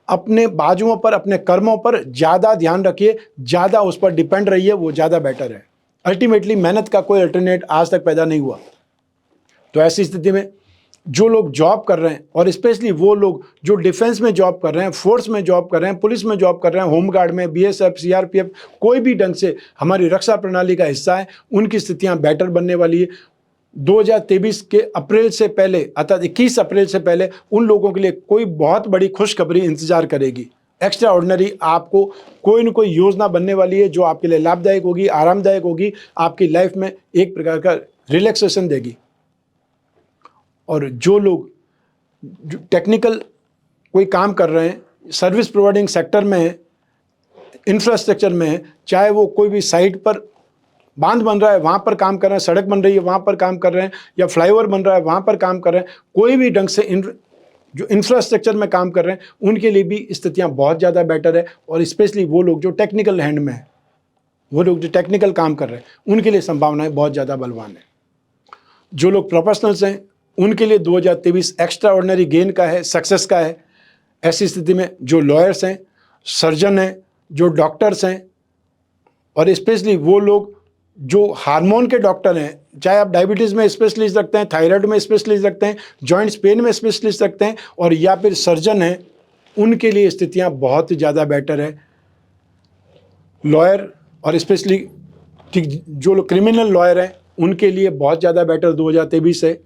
अपने बाजुओं पर, अपने कर्मों पर ज़्यादा ध्यान रखिए, ज़्यादा उस पर डिपेंड रहिए, वो ज़्यादा बेटर है। अल्टीमेटली मेहनत का कोई अल्टरनेट आज तक पैदा नहीं हुआ। तो ऐसी स्थिति में जो लोग जॉब कर रहे हैं, और स्पेशली वो लोग जो डिफेंस में जॉब कर रहे हैं, फोर्स में जॉब कर रहे हैं, पुलिस में जॉब कर रहे हैं, होमगार्ड में, बीएसएफ, सीआरपीएफ, कोई भी ढंग से हमारी रक्षा प्रणाली का हिस्सा है, उनकी स्थितियां बेटर बनने वाली है। 2023 के अप्रैल से पहले, अर्थात 21 अप्रैल से पहले उन लोगों के लिए कोई बहुत बड़ी खुशखबरी इंतजार करेगी। एक्स्ट्रा ऑर्डिनरी आपको कोई न कोई योजना बनने वाली है जो आपके लिए लाभदायक होगी, आरामदायक होगी, आपकी लाइफ में एक प्रकार का रिलैक्सेशन देगी। और जो लोग टेक्निकल कोई काम कर रहे हैं, सर्विस प्रोवाइडिंग सेक्टर में है, इंफ्रास्ट्रक्चर में है, चाहे वो कोई भी साइट पर बांध बन रहा है वहाँ पर काम कर रहे हैं, सड़क बन रही है वहाँ पर काम कर रहे हैं, या फ्लाईओवर बन रहा है वहाँ पर काम कर रहे हैं, कोई भी ढंग से जो इंफ्रास्ट्रक्चर में काम कर रहे हैं, उनके लिए भी स्थितियाँ बहुत ज़्यादा बेटर है। और स्पेशली वो लोग जो टेक्निकल हैंड में है, वो लोग जो टेक्निकल काम कर रहे हैं, उनके लिए संभावनाएं बहुत ज़्यादा बलवान है। जो लोग प्रोफेशनल्स हैं, उनके लिए 2023 एक्स्ट्रा ऑर्डिनरी गेन का है, सक्सेस का है। ऐसी स्थिति में जो लॉयर्स हैं, सर्जन हैं, जो डॉक्टर्स हैं, और स्पेशली वो लोग जो हार्मोन के डॉक्टर हैं, चाहे आप डायबिटीज़ में स्पेशलिस्ट रखते हैं, थायराइड में स्पेशलिस्ट रखते हैं, जॉइंट्स पेन में स्पेशलिस्ट रखते हैं, और या फिर सर्जन हैं, उनके लिए स्थितियां बहुत ज़्यादा बेटर है। लॉयर और स्पेशली ठीक जो लोग क्रिमिनल लॉयर हैं, उनके लिए बहुत ज़्यादा बेटर 2023 है।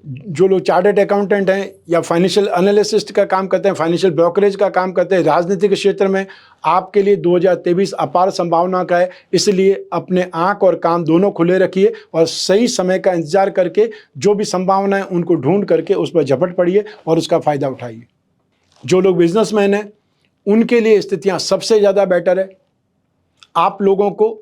जो लोग चार्टर्ड अकाउंटेंट हैं या फाइनेंशियल एनालिसिस्ट का काम करते हैं, फाइनेंशियल ब्रोकरेज का काम करते हैं, राजनीतिक क्षेत्र में, आपके लिए 2023 अपार संभावना का है। इसलिए अपने आंख और कान दोनों खुले रखिए और सही समय का इंतजार करके जो भी संभावना है उनको ढूंढ करके उस पर झपट पड़िए और उसका फ़ायदा उठाइए। जो लोग बिजनेसमैन हैं, उनके लिए स्थितियाँ सबसे ज़्यादा बेटर है। आप लोगों को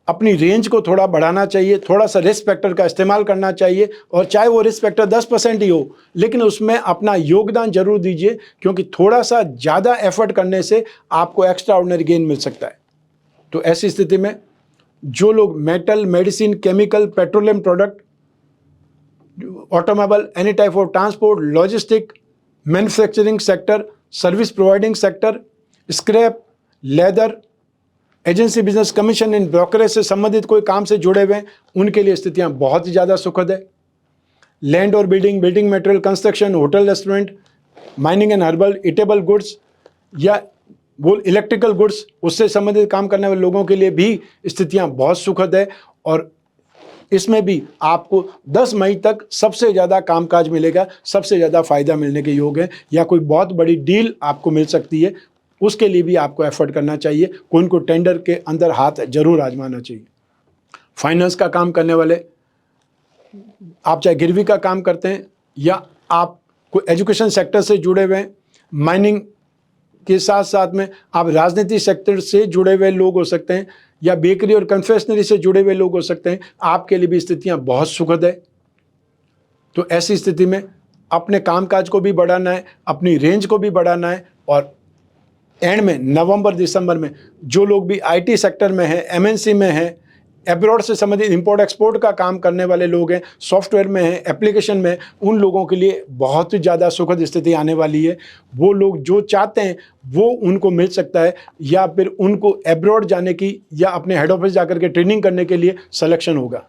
अपनी रेंज को थोड़ा बढ़ाना चाहिए, थोड़ा सा रिस्क फैक्टर का इस्तेमाल करना चाहिए, और चाहे वो रिस्क फैक्टर 10% ही हो, लेकिन उसमें अपना योगदान जरूर दीजिए, क्योंकि थोड़ा सा ज़्यादा एफर्ट करने से आपको एक्स्ट्रा ऑर्डिनरी गेन मिल सकता है। तो ऐसी स्थिति में जो लोग metal, medicine, chemical, petroleum product, automobile, any type of transport, logistic, manufacturing sector, service providing sector, scrap, leather, agency business, commission and brokerage से संबंधित कोई काम से जुड़े हुए हैं, उनके लिए स्थितियां बहुत ही ज़्यादा सुखद है। लैंड और building, building material, construction, hotel, restaurant, mining and herbal, edible goods या वो इलेक्ट्रिकल गुड्स, उससे संबंधित काम करने वाले लोगों के लिए भी स्थितियां बहुत सुखद है। और इसमें भी आपको 10 मई तक सबसे ज़्यादा कामकाज मिलेगा, सबसे ज़्यादा फायदा मिलने के योग है, या कोई बहुत बड़ी डील आपको मिल सकती है, उसके लिए भी आपको एफर्ट करना चाहिए। कोई को टेंडर के अंदर हाथ जरूर आजमाना चाहिए। फाइनेंस का काम करने वाले, आप चाहे गिरवी का काम करते हैं या आप कोई एजुकेशन सेक्टर से जुड़े हुए हैं, माइनिंग के साथ साथ में आप राजनीति सेक्टर से जुड़े हुए लोग हो सकते हैं या बेकरी और कन्फेक्शनरी से जुड़े हुए लोग हो सकते हैं। आपके लिए भी स्थितियां बहुत सुखद है। तो ऐसी स्थिति में अपने कामकाज को भी बढ़ाना है, अपनी रेंज को भी बढ़ाना है। और एंड में नवंबर दिसंबर में जो लोग भी आईटी सेक्टर में हैं, एमएनसी में हैं, एब्रॉड से संबंधित इंपोर्ट एक्सपोर्ट का काम करने वाले लोग हैं, सॉफ्टवेयर में हैं, एप्लीकेशन में, उन लोगों के लिए बहुत ही ज़्यादा सुखद स्थिति आने वाली है। वो लोग जो चाहते हैं वो उनको मिल सकता है, या फिर उनको एब्रॉड जाने की या अपने हेड ऑफिस जाकर के ट्रेनिंग करने के लिए सिलेक्शन होगा।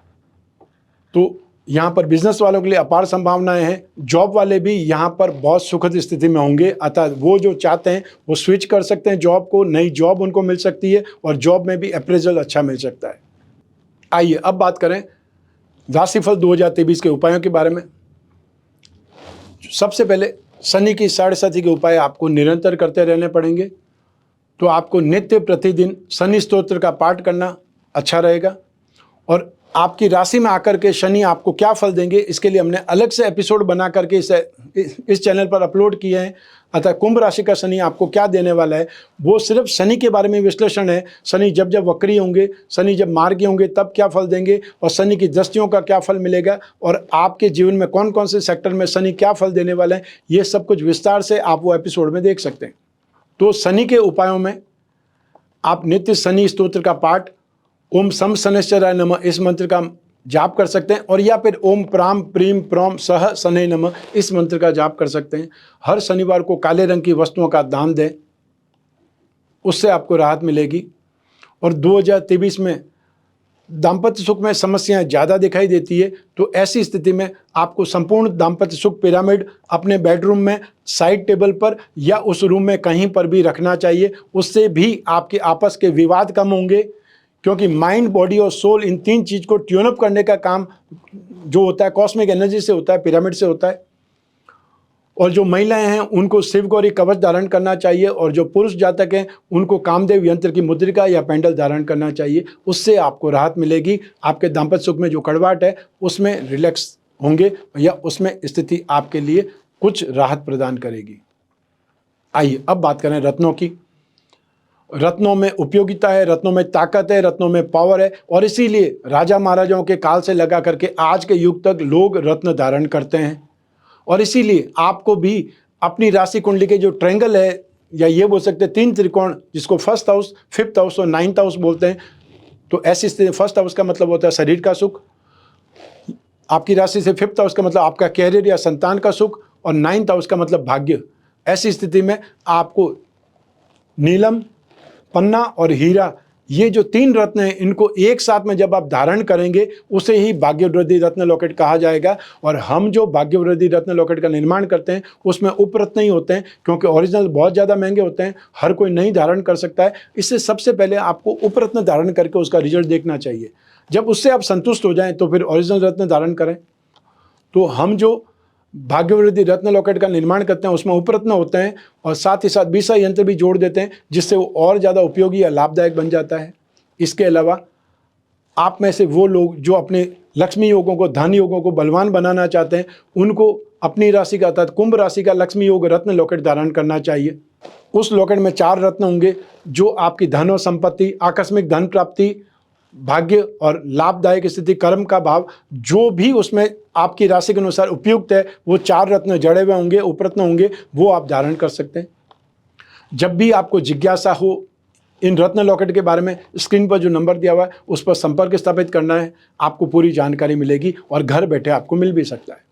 तो यहाँ पर बिजनेस वालों के लिए अपार संभावनाएं हैं। जॉब वाले भी यहाँ पर बहुत सुखद स्थिति में होंगे, अतः वो जो चाहते हैं वो स्विच कर सकते हैं जॉब को, नई जॉब उनको मिल सकती है और जॉब में भी अप्रेजल अच्छा मिल सकता है। आइए अब बात करें राशिफल 2023 के उपायों के बारे में। सबसे पहले शनि की 7.5 के उपाय आपको निरंतर करते रहने पड़ेंगे। तो आपको नित्य प्रतिदिन शनि स्तोत्र का पाठ करना अच्छा रहेगा। और आपकी राशि में आकर के शनि आपको क्या फल देंगे, इसके लिए हमने अलग से एपिसोड बना करके इस चैनल पर अपलोड किए हैं। अतः कुंभ राशि का शनि आपको क्या देने वाला है, वो सिर्फ शनि के बारे में विश्लेषण है। शनि जब जब वक्री होंगे, शनि जब मार्गी होंगे तब क्या फल देंगे, और शनि की दृष्टियों का क्या फल मिलेगा, और आपके जीवन में कौन कौन से सेक्टर में शनि क्या फल देने वाले हैं, ये सब कुछ विस्तार से आप वो एपिसोड में देख सकते हैं। तो शनि के उपायों में आप नित्य शनि स्तोत्र का पाठ, ओम सम शनैश्चराय नमः इस मंत्र का जाप कर सकते हैं, और या फिर ओम प्राम प्रीम प्रोम सह शनै नमः इस मंत्र का जाप कर सकते हैं। हर शनिवार को काले रंग की वस्तुओं का दान दें, उससे आपको राहत मिलेगी। और 2023 में दाम्पत्य सुख में समस्याएं ज़्यादा दिखाई देती है, तो ऐसी स्थिति में आपको संपूर्ण दाम्पत्य सुख पिरामिड अपने बेडरूम में, साइड टेबल पर या उस रूम में कहीं पर भी रखना चाहिए। उससे भी आपके आपस के विवाद कम होंगे, क्योंकि माइंड, बॉडी और सोल, इन 3 चीज़ को ट्यून अप करने का काम जो होता है कॉस्मिक एनर्जी से होता है, पिरामिड से होता है। और जो महिलाएं हैं उनको शिव गौरी कवच धारण करना चाहिए, और जो पुरुष जातक हैं उनको कामदेव यंत्र की मुद्रिका या पेंडल धारण करना चाहिए। उससे आपको राहत मिलेगी। आपके दाम्पत्य सुख में जो कड़वाहट है उसमें रिलैक्स होंगे, या उसमें स्थिति आपके लिए कुछ राहत प्रदान करेगी। आइए अब बात करें रत्नों की। रत्नों में उपयोगिता है, रत्नों में ताकत है, रत्नों में पावर है, और इसीलिए राजा महाराजाओं के काल से लगा करके आज के युग तक लोग रत्न धारण करते हैं। और इसीलिए आपको भी अपनी राशि कुंडली के जो ट्रायंगल है, या ये बोल सकते हैं 3 त्रिकोण, जिसको फर्स्ट हाउस, 5th हाउस और 9th हाउस बोलते हैं। तो ऐसी स्थिति, फर्स्ट हाउस का मतलब होता है शरीर का सुख, आपकी राशि से 5th हाउस का मतलब आपका कैरियर या संतान का सुख, और 9th हाउस का मतलब भाग्य। ऐसी स्थिति में आपको नीलम, पन्ना और हीरा, ये जो 3 रत्न हैं, इनको एक साथ में जब आप धारण करेंगे उसे ही भाग्यवृद्धि रत्न लॉकेट कहा जाएगा। और हम जो भाग्यवृद्धि रत्न लॉकेट का निर्माण करते हैं उसमें उपरत्न ही होते हैं, क्योंकि ओरिजिनल बहुत ज़्यादा महंगे होते हैं, हर कोई नहीं धारण कर सकता है। इससे सबसे पहले आपको उपरत्न धारण करके उसका रिजल्ट देखना चाहिए। जब उससे आप संतुष्ट हो जाएं तो फिर ओरिजिनल रत्न धारण करें। तो हम जो भाग्यवृद्धि रत्न लॉकेट का निर्माण करते हैं उसमें उपरत्न होते हैं, और साथ ही साथ बीसा यंत्र भी जोड़ देते हैं, जिससे वो और ज़्यादा उपयोगी या लाभदायक बन जाता है। इसके अलावा आप में से वो लोग जो अपने लक्ष्मी योगों को, धन योगों को बलवान बनाना चाहते हैं, उनको अपनी राशि का अर्थात कुंभ राशि का लक्ष्मी योग रत्न लॉकेट धारण करना चाहिए। उस लॉकेट में 4 रत्न होंगे जो आपकी धन और संपत्ति, आकस्मिक धन प्राप्ति, भाग्य और लाभदायक स्थिति, कर्म का भाव, जो भी उसमें आपकी राशि के अनुसार उपयुक्त है, वो 4 रत्न जड़े हुए होंगे, उपरत्न होंगे, वो आप धारण कर सकते हैं। जब भी आपको जिज्ञासा हो इन रत्न लॉकेट के बारे में, स्क्रीन पर जो नंबर दिया हुआ है उस पर संपर्क स्थापित करना है, आपको पूरी जानकारी मिलेगी और घर बैठे आपको मिल भी सकता है।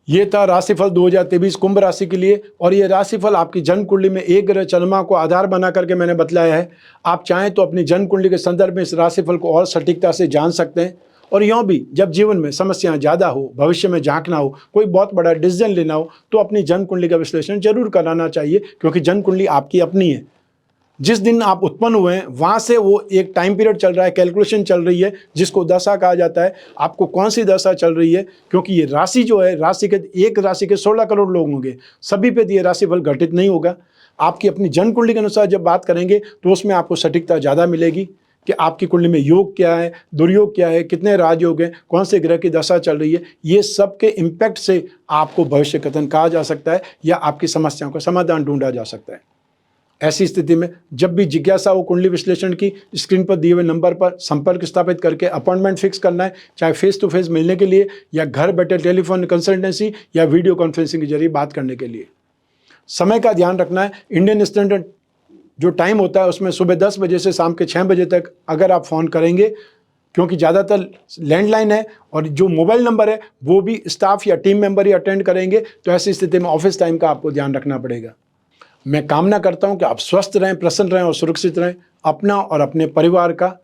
ये था राशिफल 2023 कुंभ राशि के लिए, और ये राशिफल आपकी जन्म कुंडली में एक ग्रह चंद्रमा को आधार बना करके मैंने बतलाया है। आप चाहें तो अपनी जन्म कुंडली के संदर्भ में इस राशिफल को और सटीकता से जान सकते हैं। और यूँ भी जब जीवन में समस्याएं ज़्यादा हो, भविष्य में झांकना हो, कोई बहुत बड़ा डिसीजन लेना हो, तो अपनी जन्म कुंडली का विश्लेषण जरूर कराना चाहिए, क्योंकि जन्म कुंडली आपकी अपनी है। जिस दिन आप उत्पन्न हुए हैं वहाँ से वो एक टाइम पीरियड चल रहा है, कैलकुलेशन चल रही है, जिसको दशा कहा जाता है। आपको कौन सी दशा चल रही है, क्योंकि ये राशि जो है, एक राशि के 16 करोड़ लोग होंगे, सभी पे ये राशिफल घटित नहीं होगा। आपकी अपनी जन्म कुंडली के अनुसार जब बात करेंगे तो उसमें आपको सटीकता ज़्यादा मिलेगी कि आपकी कुंडली में योग क्या है, दुर्योग क्या है, कितने राजयोग हैं, कौन से ग्रह की दशा चल रही है। ये सब के इम्पैक्ट से आपको भविष्य कथन कहा जा सकता है, या आपकी समस्याओं का समाधान ढूंढा जा सकता है। ऐसी स्थिति में जब भी जिज्ञासा हो कुंडली विश्लेषण की, स्क्रीन पर दिए हुए नंबर पर संपर्क स्थापित करके अपॉइंटमेंट फिक्स करना है, चाहे फेस टू फेस मिलने के लिए या घर बैठे टेलीफोन कंसल्टेंसी या वीडियो कॉन्फ्रेंसिंग के जरिए बात करने के लिए। समय का ध्यान रखना है। इंडियन स्टैंडर्ड जो टाइम होता है उसमें सुबह 10 बजे से शाम के 6 बजे तक अगर आप फ़ोन करेंगे, क्योंकि ज़्यादातर लैंडलाइन है और जो मोबाइल नंबर है वो भी स्टाफ या टीम मेंबर ही अटेंड करेंगे, तो ऐसी स्थिति में ऑफिस टाइम का आपको ध्यान रखना पड़ेगा। मैं कामना करता हूं कि आप स्वस्थ रहें, प्रसन्न रहें और सुरक्षित रहें। अपना और अपने परिवार का,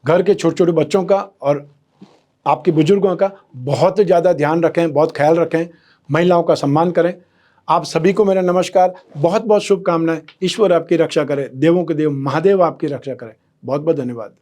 घर के छोटे छोटे बच्चों का और आपके बुजुर्गों का बहुत ज़्यादा ध्यान रखें, बहुत ख्याल रखें, महिलाओं का सम्मान करें। आप सभी को मेरा नमस्कार, बहुत बहुत शुभकामनाएं। ईश्वर आपकी रक्षा करे, देवों के देव महादेव आपकी रक्षा करें। बहुत बहुत धन्यवाद।